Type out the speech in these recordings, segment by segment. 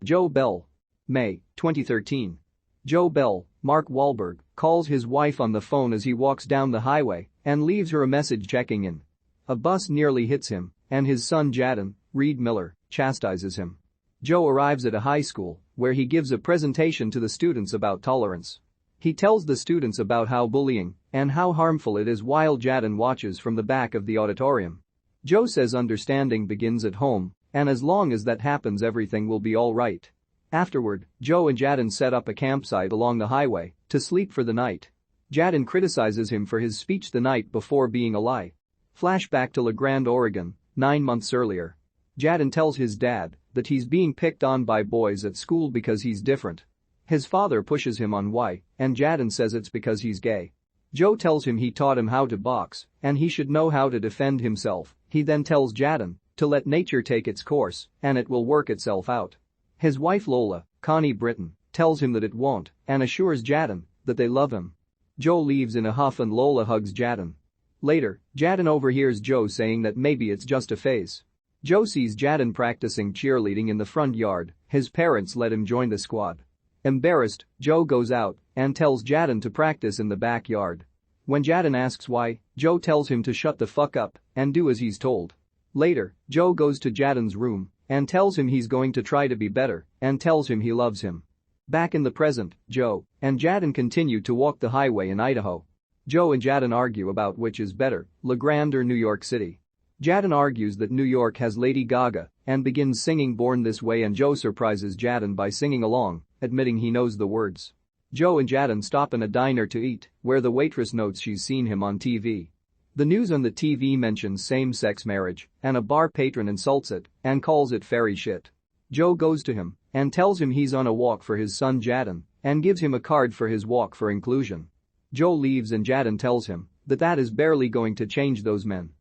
JOEBELL. May 2013. JOEBELL, Mark Wahlberg, calls his wife on the phone as he walks down the highway and leaves her a message checking in. A bus nearly hits him, and his son Jaden, Reid Miller, chastises him. Joe arrives at a high school where he gives a presentation to the students about tolerance. He tells the students about how bullying and how harmful it is while Jaden watches from the back of the auditorium. Joe says understanding begins at home, and as long as that happens everything will be alright. Afterward, Joe and Jaden set up a campsite along the highway to sleep for the night. Jaden criticizes him for his speech the night before being a lie. Flashback to La Grande, Oregon, 9 months earlier. Jaden tells his dad that he's being picked on by boys at school because he's different. His father pushes him on why, and Jaden says it's because he's gay. Joe tells him he taught him how to box and he should know how to defend himself. He then tells Jaden to let nature take its course and it will work itself out. His wife Lola, Connie Britton, tells him that it won't and assures Jaden that they love him. Joe leaves in a huff and Lola hugs Jaden. Later, Jaden overhears Joe saying that maybe it's just a phase. Joe sees Jaden practicing cheerleading in the front yard. His parents let him join the squad. Embarrassed, Joe goes out and tells Jaden to practice in the backyard. When Jaden asks why, Joe tells him to shut the fuck up and do as he's told. Later, Joe goes to Jaden's room and tells him he's going to try to be better and tells him he loves him. Back in the present, Joe and Jaden continue to walk the highway in Idaho. Joe and Jaden argue about which is better, La Grande or New York City. Jaden argues that New York has Lady Gaga and begins singing Born This Way and Joe surprises Jaden by singing along, admitting he knows the words. Joe and Jaden stop in a diner to eat, where the waitress notes she's seen him on TV. The news on the TV mentions same-sex marriage, and a bar patron insults it and calls it fairy shit. Joe goes to him and tells him he's on a walk for his son Jaden and gives him a card for his walk for inclusion. Joe leaves and Jaden tells him that is barely going to change those men.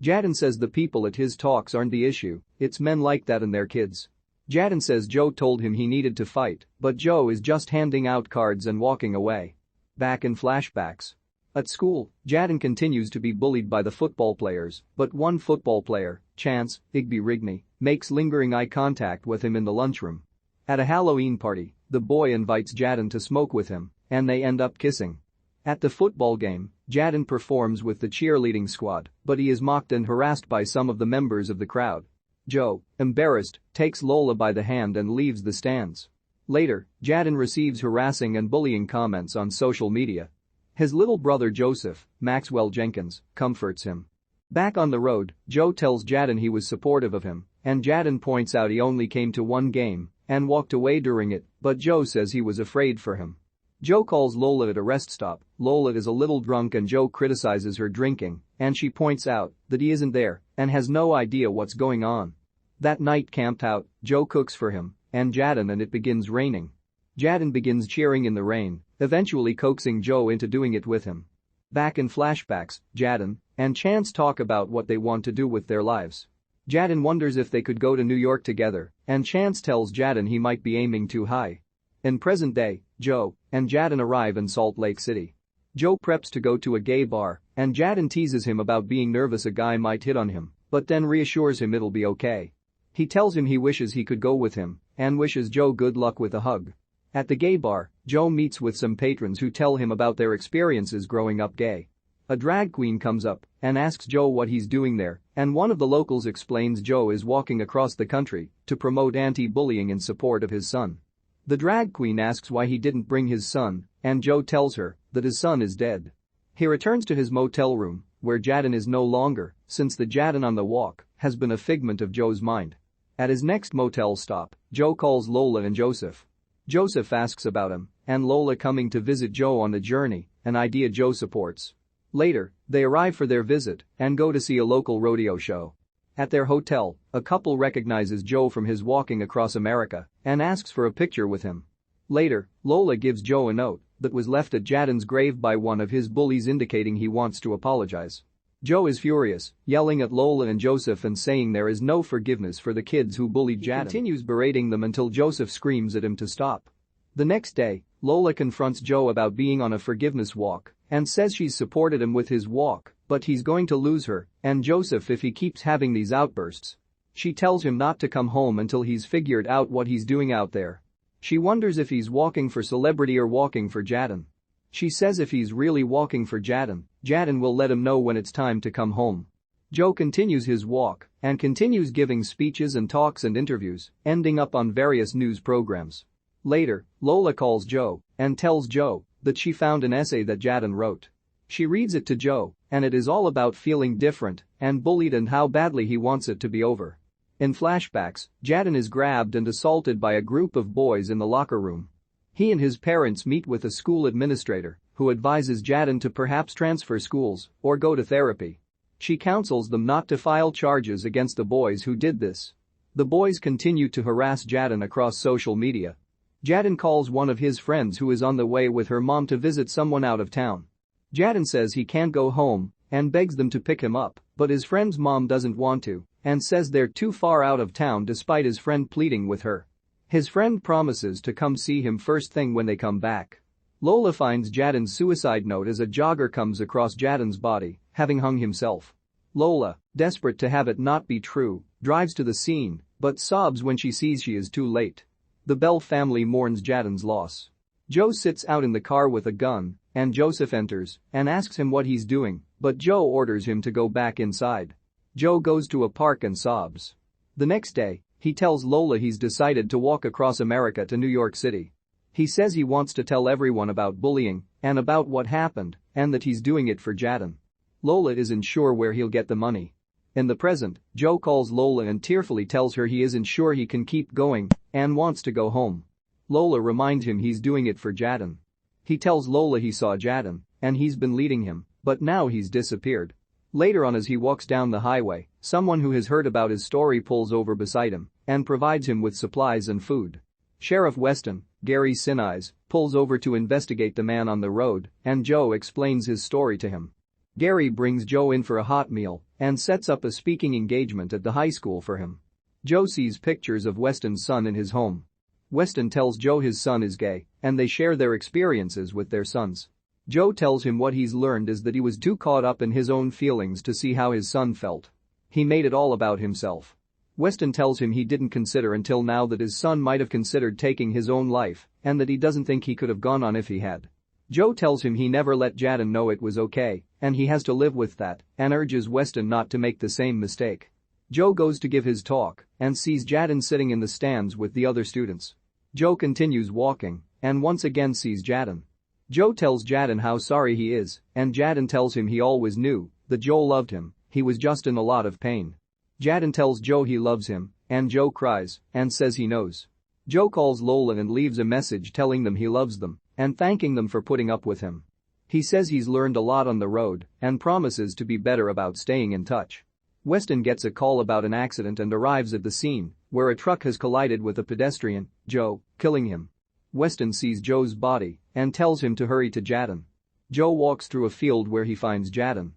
Jaden says the people at his talks aren't the issue, it's men like that and their kids. Jaden says Joe told him he needed to fight, but Joe is just handing out cards and walking away. Back in flashbacks. At school, Jaden continues to be bullied by the football players, but one football player, Chance, Igby Rigney, makes lingering eye contact with him in the lunchroom. At a Halloween party, the boy invites Jaden to smoke with him, and they end up kissing. At the football game, Jaden performs with the cheerleading squad, but he is mocked and harassed by some of the members of the crowd. Joe, embarrassed, takes Lola by the hand and leaves the stands. Later, Jaden receives harassing and bullying comments on social media. His little brother Joseph, Maxwell Jenkins, comforts him. Back on the road, Joe tells Jaden he was supportive of him, and Jaden points out he only came to one game and walked away during it, but Joe says he was afraid for him. Joe calls Lola at a rest stop. Lola is a little drunk and Joe criticizes her drinking, and she points out that he isn't there and has no idea what's going on. That night camped out, Joe cooks for him and Jaden and it begins raining. Jaden begins cheering in the rain, eventually coaxing Joe into doing it with him. Back in flashbacks, Jaden and Chance talk about what they want to do with their lives. Jaden wonders if they could go to New York together, and Chance tells Jaden he might be aiming too high. In present day, Joe and Jaden arrive in Salt Lake City. Joe preps to go to a gay bar, and Jaden teases him about being nervous a guy might hit on him, but then reassures him it'll be okay. He tells him he wishes he could go with him and wishes Joe good luck with a hug. At the gay bar, Joe meets with some patrons who tell him about their experiences growing up gay. A drag queen comes up and asks Joe what he's doing there, and one of the locals explains Joe is walking across the country to promote anti-bullying in support of his son. The drag queen asks why he didn't bring his son, and Joe tells her that his son is dead. He returns to his motel room, where Jaden is no longer, since the Jaden on the walk has been a figment of Joe's mind. At his next motel stop, Joe calls Lola and Joseph. Joseph asks about him and Lola coming to visit Joe on the journey, an idea Joe supports. Later, they arrive for their visit and go to see a local rodeo show. At their hotel, a couple recognizes Joe from his walking across America and asks for a picture with him. Later, Lola gives Joe a note that was left at Jaden's grave by one of his bullies indicating he wants to apologize. Joe is furious, yelling at Lola and Joseph and saying there is no forgiveness for the kids who bullied Jaden. He continues berating them until Joseph screams at him to stop. The next day, Lola confronts Joe about being on a forgiveness walk and says she's supported him with his walk, but he's going to lose her and Joseph if he keeps having these outbursts. She tells him not to come home until he's figured out what he's doing out there. She wonders if he's walking for celebrity or walking for Jaden. She says if he's really walking for Jaden, Jaden will let him know when it's time to come home. Joe continues his walk and continues giving speeches and talks and interviews, ending up on various news programs. Later, Lola calls Joe and tells Joe that she found an essay that Jaden wrote. She reads it to Joe, and it is all about feeling different and bullied and how badly he wants it to be over. In flashbacks, Jaden is grabbed and assaulted by a group of boys in the locker room. He and his parents meet with a school administrator who advises Jaden to perhaps transfer schools or go to therapy. She counsels them not to file charges against the boys who did this. The boys continue to harass Jaden across social media. Jaden calls one of his friends who is on the way with her mom to visit someone out of town. Jaden says he can't go home and begs them to pick him up, but his friend's mom doesn't want to and says they're too far out of town despite his friend pleading with her. His friend promises to come see him first thing when they come back. Lola finds Jaden's suicide note as a jogger comes across Jaden's body, having hung himself. Lola, desperate to have it not be true, drives to the scene but sobs when she sees she is too late. The Bell family mourns Jaden's loss. Joe sits out in the car with a gun and Joseph enters and asks him what he's doing, but Joe orders him to go back inside. Joe goes to a park and sobs. The next day, he tells Lola he's decided to walk across America to New York City. He says he wants to tell everyone about bullying and about what happened and that he's doing it for Jaden. Lola isn't sure where he'll get the money. In the present, Joe calls Lola and tearfully tells her he isn't sure he can keep going and wants to go home. Lola reminds him he's doing it for Jaden. He tells Lola he saw Jaden and he's been leading him, but now he's disappeared. Later on as he walks down the highway, someone who has heard about his story pulls over beside him and provides him with supplies and food. Sheriff Weston, Gary Sinise, pulls over to investigate the man on the road and Joe explains his story to him. Gary brings Joe in for a hot meal and sets up a speaking engagement at the high school for him. Joe sees pictures of Weston's son in his home. Weston tells Joe his son is gay and they share their experiences with their sons. Joe tells him what he's learned is that he was too caught up in his own feelings to see how his son felt. He made it all about himself. Weston tells him he didn't consider until now that his son might have considered taking his own life and that he doesn't think he could have gone on if he had. Joe tells him he never let Jaden know it was okay and he has to live with that and urges Weston not to make the same mistake. Joe goes to give his talk and sees Jaden sitting in the stands with the other students. Joe continues walking and once again sees Jaden. Joe tells Jaden how sorry he is and Jaden tells him he always knew that Joe loved him, he was just in a lot of pain. Jaden tells Joe he loves him and Joe cries and says he knows. Joe calls Lola and leaves a message telling them he loves them and thanking them for putting up with him. He says he's learned a lot on the road and promises to be better about staying in touch. Weston gets a call about an accident and arrives at the scene where a truck has collided with a pedestrian, Joe, killing him. Weston sees Joe's body and tells him to hurry to Jaden. Joe walks through a field where he finds Jaden.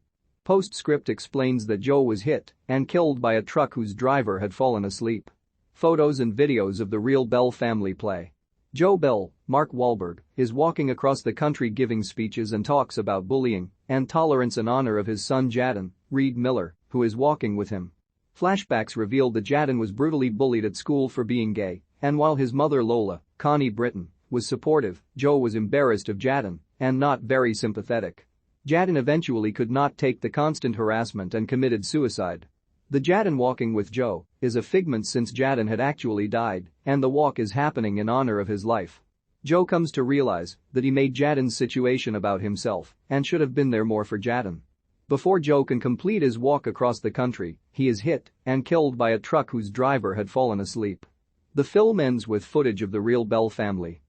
Postscript explains that Joe was hit and killed by a truck whose driver had fallen asleep. Photos and videos of the real Bell family play. Joe Bell, Mark Wahlberg, is walking across the country giving speeches and talks about bullying and tolerance in honor of his son Jaden, Reid Miller, who is walking with him. Flashbacks revealed that Jaden was brutally bullied at school for being gay, and while his mother Lola, Connie Britton, was supportive, Joe was embarrassed of Jaden and not very sympathetic. Jaden eventually could not take the constant harassment and committed suicide. The Jaden walking with Joe is a figment since Jaden had actually died and the walk is happening in honor of his life. Joe comes to realize that he made Jaden's situation about himself and should have been there more for Jaden. Before Joe can complete his walk across the country, he is hit and killed by a truck whose driver had fallen asleep. The film ends with footage of the real Bell family